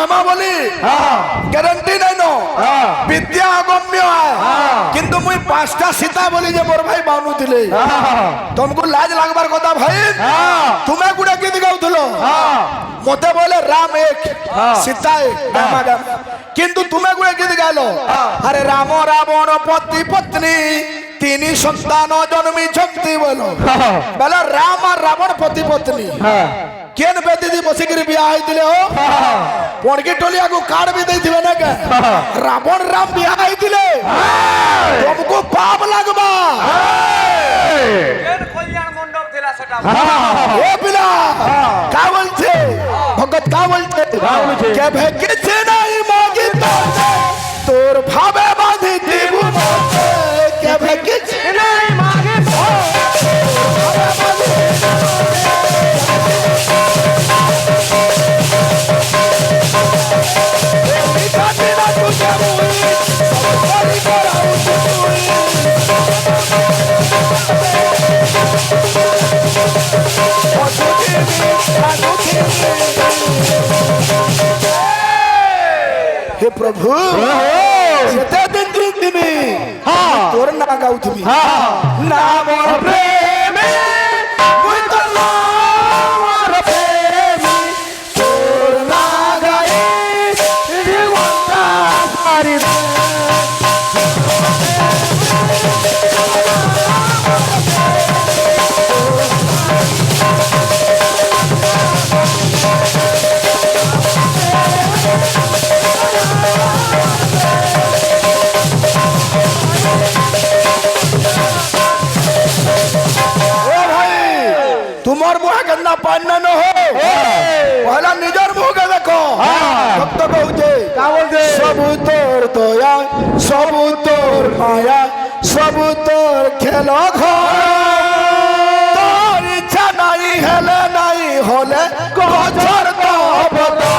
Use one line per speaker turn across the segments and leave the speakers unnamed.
হেমা বলি গ্যারান্টি নাই ন বিদ্যা অগম্য কিন্তু মুই 5টা সীতা বলি যে মোর ভাই বানু দিলে तुमको लाज लागबार কথা ভাই তুমি গুড়া গীত গাউথলো মতে বলে রাম এক সীতা এক গামা গাম কিন্তু তুমি গুড়া গীত গাইলো আরে রাম রাবণ পতি পত্নী তিনি সন্তান জন্মিছন্তি বলো বলে রাম আর রাবণ পতি পত্নী কেন বেদি বসিকি বিয়া হইতিলে ও পড়কি টলিয়া को कार्ड भी देथिबे ना के रावण राम बिया हईतिले तुमको पाप लागबा
কেন কল্যাণ মণ্ডপ দিলা সেটা
ए पिला का बोलछे भगत का बोलछे के भेकिছে নাই মাগি তোর ভাবে বাঁধি দিব के भेकिছে নাই মাগি हे प्रभु सेते दिन दिनी तोर ना गाउथबी ना मोर प्रेम मुई तो ना मोर प्रेम तोर ना गाए जीवनता सारी तुम्हार मुह गंदा पानी न हो पहला निजर मुह के देखो भक्त कहते सब तोर दया सब तोर माया सब तोर खेलो तोर इच्छा नहीं हेले नहीं होले गोचर तो बता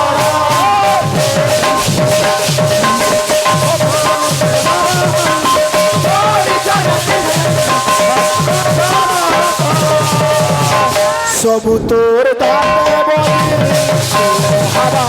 सब तोर दाने बोली हवा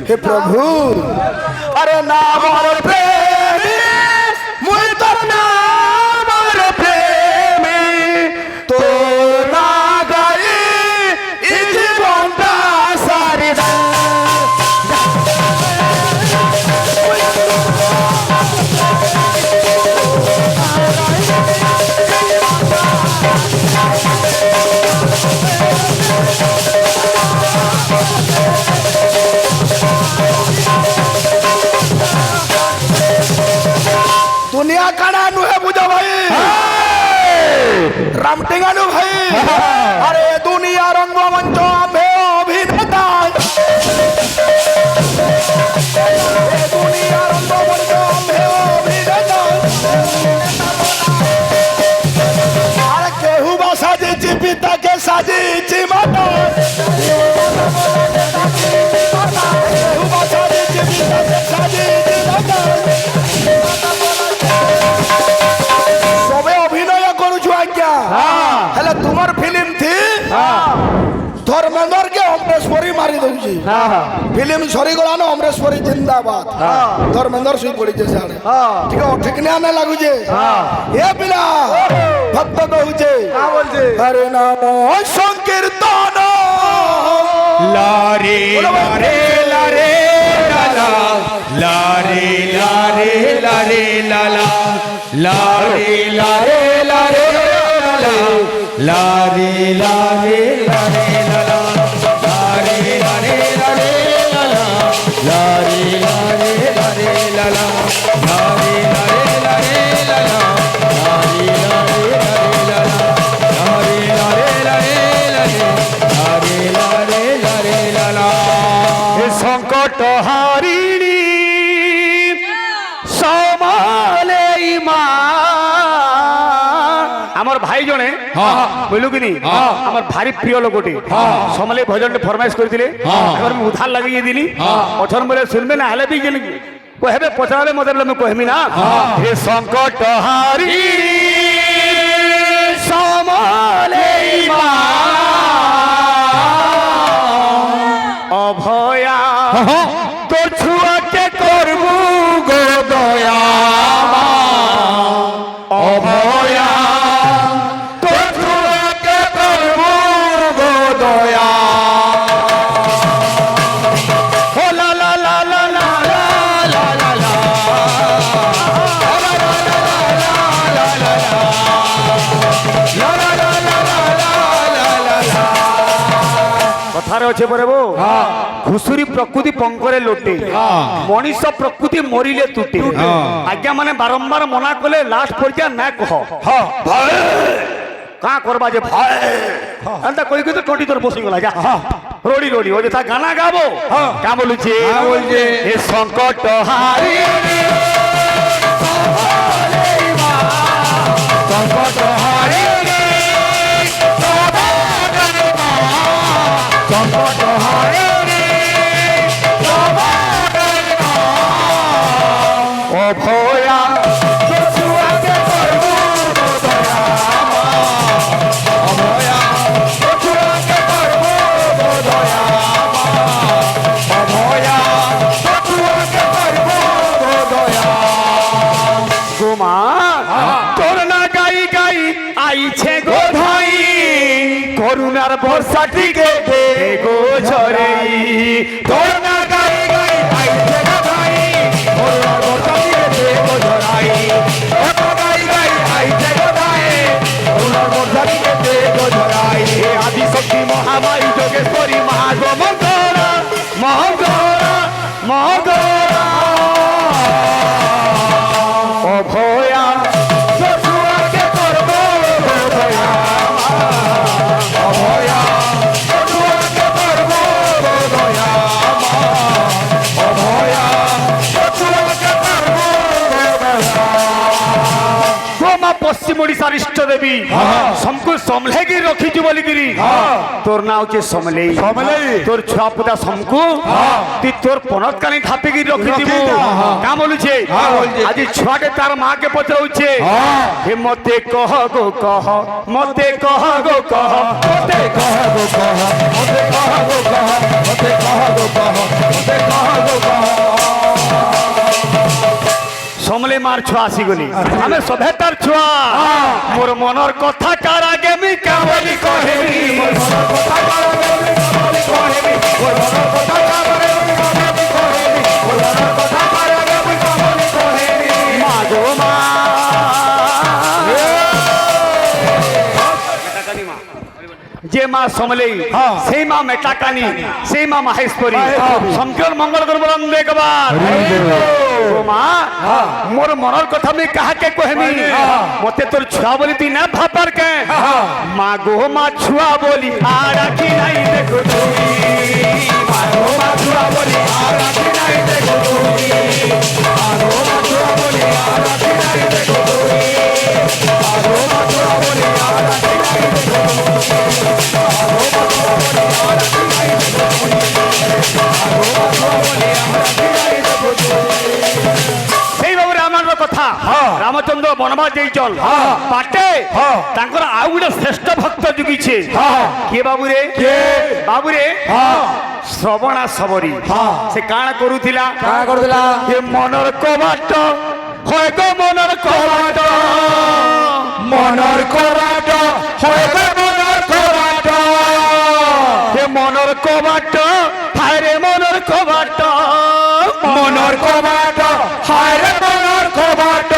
हे प्रभु अरे नाम और प्रेमी मुझ तर नाम और प्रेमी तो ना गई इस बंदा सारी दुनिया का नाम है बुझा भाई रामटिंगानु भाई अरे दुनिया रंगमंच में अभिनेता दुनिया रंगमंच में अभिनेता अरे केहू बा साजी पिता के साजी माता केहू बा साजी पिता के साजी माता सबे अभिनय करूछु आज्ञा हेले तुमर फिल्म थी धर्मेंद्र के अमरेश्वरी मारी दउची फिल्म सरी गला न अमरेश्वरी जिंदाबाद धर्मेंद्र सुई पड़ी जे साडे ठीक है ठिकना न लागु जे ए पिला भक्त कहूचे का बोलजे हरे नाम संकीर्तन
लारे लारे लारे लाला लारे लारे लारे लाला लारे लारे लारे लाला लारे लारे लारे लाला लारे लारे लारे लाला लारे लारे लारे लाला लारे लारे लारे लाला लारे लारे लारे लाला लारे लारे लारे लारे लारे लारे लारे लाला हे संकट हारिणी समाले मা
আমার ভাই জনে বুঝলু কি নি আমার ভারি প্রিয় লোকটি সমলে ভজনটি ফরমাইশ করেছিলে এবার আমি উদ্ধার লাগিয়ে দিলি অথন বলে শুনবে না হেলে বি কহবে পচারে মতে বলে আমি কহমি না হে সংকট হারি সমলে অভয়া তোর ছুয়াকে করবু গো দয়া অভয়া তোর ছুয়াকে করবু গো দয়া ও লা লা লা লা লা লা লা লা কথারে আছে পরে বো ঘুষুরি প্রকৃতি পঙ্করে লোটে মনিষ প্রকৃতি মরিলে তুটে আজ্ঞা মানে বারম্বার মনা কলে লাস্ট পর্যায়ে না কহ কা করবা যে ভয় এন্তা কই কই তো টটি তোর বসি গলা যা রোডি রোডি ও যে তা গানা গাবো কা বলুছে এ সংকট হারি সংকট হারি সংকট হারি অভয়া ছুয়াকে করবু দয়া অভয়া ছুয়াকে করবু দয়া অভয়া ছুয়াকে করবু দয়া গোমা তোর না গাই গাই আইছে গো ভাই করুণার বর্ষাটিকে দে গো ঝরেই তোর না গাই গাই আইছে গো ভাই করুণার বর্ষাটিকে দে গো ঝরাই তোর গাই গাই আইছে গো ভাই করুণার বর্ষাটিকে দে গো ঝরাই হে আদি শক্তি মহামায়ী যোগেশ্বরী মহাগো মঙ্গলা মঙ্গলা মঙ্গলা অভয়া ছুয়াকে করবো দয়া অভয়া ছুয়াকে করবো দয়া অভয়া ছুয়াকে করবো দয়া গোমা পশ্চিম ওড়িশার ইষ্ট দেবী সমকু সমলেগি রখিছু বলিকিরি তোর না হচ্ছে সমলেই তোর ছুয়া পুতা সমকু তুই তোর পনতকালী ধাপিকি রখিছিবু কা বলুছে আজি ছুয়াটে তার মাকে পচাউছে হে মতে কহ গো কহ মতে কহ গো কহ মতে কহ গো কহ মতে কহ গো কহ মতে কহ গো কহ মতে কহ গো কহ সমলে মার ছুয়া আসি গলি আমি সভে তার ছুয়া মোর মনর কথা কার আগে মি কাবলি কহেবি মোর মনর কথা কার আগে মি কাবলি কহেবি মোর মনর কথা কার আগে মি কাবলি কহেবি মোর মনর কথা কার আগে মি কাবলি কহেবি মা গো মা যে মা সমলেই সেই মা মেটাকানি সেই মা মাহেশ্বরী শঙ্কর মঙ্গল করব একবার মা মোর মনের কথা আমি কাহাকে কহেমি মতে তোর ছুয়া বলি তুই না ভাবার কে মা গো মা ছুয়া বলি আর রাখি নাই দেখো তুমি মা গো মা ছুয়া বলি আর রাখি নাই দেখো তুমি মা গো মা ছুয়া বলি আর রাখি নাই দেখো তুমি মা গো মা ছুয়া বলি আর রাখি নাই দেখো সেইভাবে আমার কথা রামচন্দ্র বনবাস যাইছন পাটে তাঙ্কর আউ গোটে শ্রেষ্ঠ ভক্ত জুগিছে কে বাবুরে বাবুরে শ্রবণা সবরী সে কাণ করুছিলা এ মনর কবাট হয় গো মনর কবাট মনর কবাট হয় গো মনর কবাট হে মনর কবাট হায় রে মনর কবাট মনর কবাট হায় রে মনর কবাট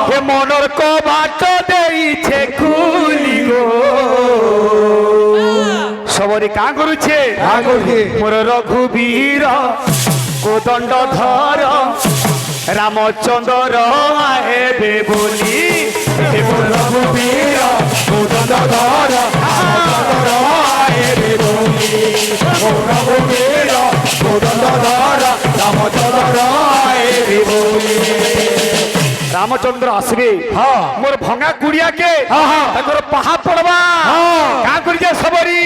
হে মনর কবাট দেইছে খুলি গো সবরে কা করুছে মোর রঘুবীর কোদণ্ড ধর রামচন্দ্র আহেবে বলি রঘুবীর কোদণ্ড ধর রামচন্দ্র আহেবে বলি রঘুবীর কোদণ্ড ধর রামচন্দ্র আহেবে বলি রামচন্দ্র আসবে
হ্যাঁ।
মোর ভঙা কুড়িয়াকে
হ্যাঁ।
তাଙ୍କର পাহা পড়বা কা করিছে সবরি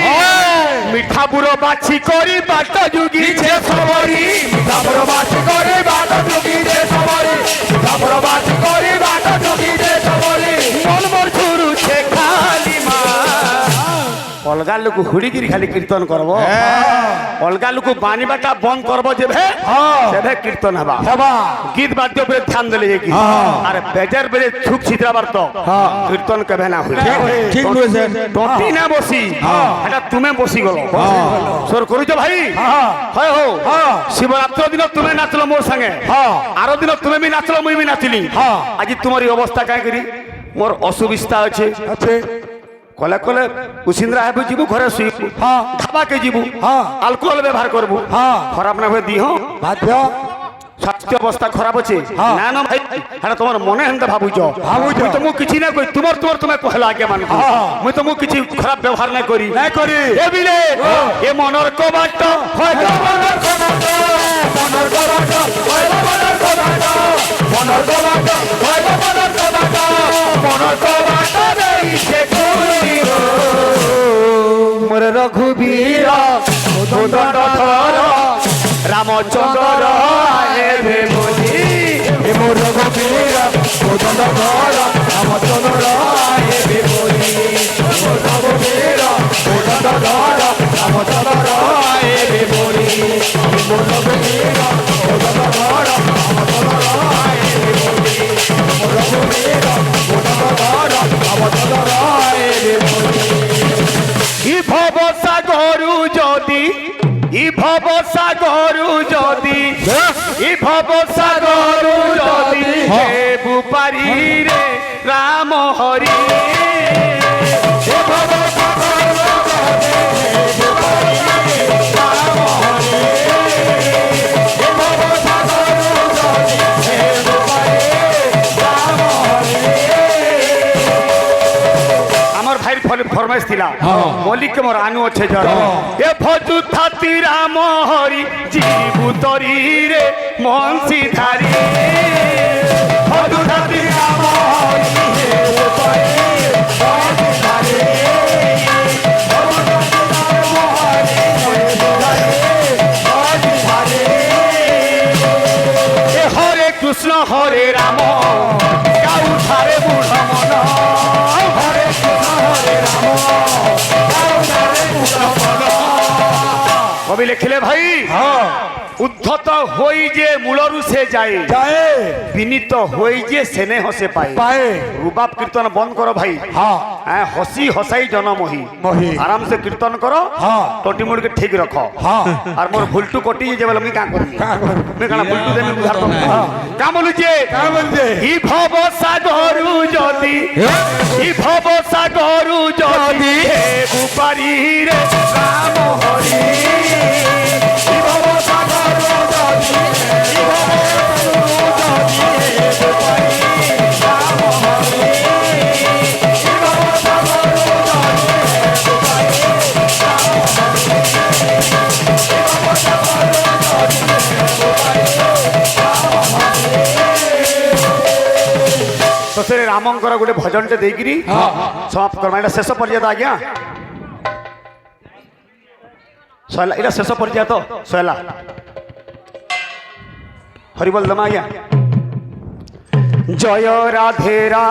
মিঠা বুড়ো বাছি করি বাট যুগিছে সবরি
মিঠা বুড়ো বাছি করি বাট যুগিছে সবরি মিঠা বুড়ো বাছি করি বাট যুগিছে সবরি
মন মোর ছুরুছে খালি মা অলগা লোক হুড়িকিরি খালি কীর্তন করব অলগা লোক বানিবাটা বন্ধ করব যেবে সেবে কীর্তন হবা গীত বাদ্য উপরে ধ্যান দিলে যে কি আর বেজার বেজে ছুক ছিদ্রাবার তো কীর্তন কেবে না হই
ঠিক বলেছেন।
টটি না বসি এটা তুমি বসি গল সর করুছ ভাই হয় হো শিবরাত্র দিন তুমি নাচলো মোর সঙ্গে আরো দিন তুমি বি নাচলো মুই বি নাচিলি আজি তোমার এই অবস্থা কাই করি মোর অসুবিধা আছে কলে কলে উসিন্দ্রা হেবু যাবু ঘরে শুইবু ধাবাকে যাবু আলকোহল ব্যবহার করবু খারাপ না হয়ে দিহ
বাধ্য
স্বাস্থ্য অবস্থা খারাপ আছে না না ভাই এটা তোমার মনে হেনতে ভাবুছ মুই তো মু কিছু না কই তোমার তোমার তুমি কহলা আগে মান মুই তো মু কিছু খারাপ ব্যবহার না করি এ বিলে এ মনর কবাট হয়
মনর কবাট মনর কবাট হয় মনর কবাট মনর কবাট হয় মনর কবাট মনর কবাট দেইছে কুড়ির
মোর রঘুবীর দণ্ডধর রামচন্দ্র হেবে বলি
এ মোর রঘুবীর দণ্ডধর রামচন্দ্র হেবে বলি মোর রঘুবীর দণ্ডধর রামচন্দ্র হেবে বলি মোর রঘুবীর দণ্ডধর রামচন্দ্র হেবে বলি মোর রঘুবীর দণ্ডধর রামচন্দ্র হেবে বলি
ই ভব সাগরু যদি ই ভব সাগরু যদি ই ভব সাগরু যদি হেবু পারি রে রাম হরি
এ ভব সাগর যদি হেবু পারি রাম হরি এ ভব সাগর যদি হেবু পারি রাম হরি
আমার ভাইয়ের ফরমাইশ ଥିଲା মল্লিক মোর আনু অছে জর এ ভজু থাতি রাম হরি জীবু তরি রে মনসি ধারি ভজু থাতি রাম হরি
হেবু পারি রাম হরি ভব সাগর হরি হেবু পারি রাম হরি
এ হরে কৃষ্ণ হরে রাম গাউ ধারে বুড় মন
হরে কৃষ্ণ হরে রাম রাম কৃষ্ণ মন
কবি লেখিলে ভাই উদ্ধত হই যে মূলরু সে যায়
যায়
বিনীত হই যে সেনে হসে পায়
পায়ে
রুবাব কীর্তন বন্ধ করো ভাই হ্যাঁ হসি হসাই জনমহি
মহি।
আরাম সে কীর্তন করো
হ্যাঁ।
টটি মুড়কে ঠিক রখ আর মোর ভুলটু কটি যে বলে আমি কা করি আমি কানা ভুলটু দেমি উদ্ধার করব কা বলুছে ই ভব সাগরু যদি ই ভব সাগরু যদি হেবু পারি রে রাম হরি
ই ভব সাগর যদি ই ভব সাগর যদি হেবু পারি রাম হরি ই ভব সাগর যদি হেবু পারি রাম হরি ই ভব সাগর যদি হেবু পারি রাম হরি
তো সে রামঙ্কর গোটে ভজনଟେ ଦେଇକିରି ସମାପ୍ତ କର୍ମା ଏଇଟା ଶେଷ ପର୍ଯ୍ୟାୟ ତ ଆଜ୍ଞା ସଇଲା ଏଇଟା ଶେଷ ପର୍ଯ୍ୟାୟ ତ ସଇଲା ହରିବୋଲ ଦମା ଆଜ୍ଞା ଜୟ ରାଧେ ରା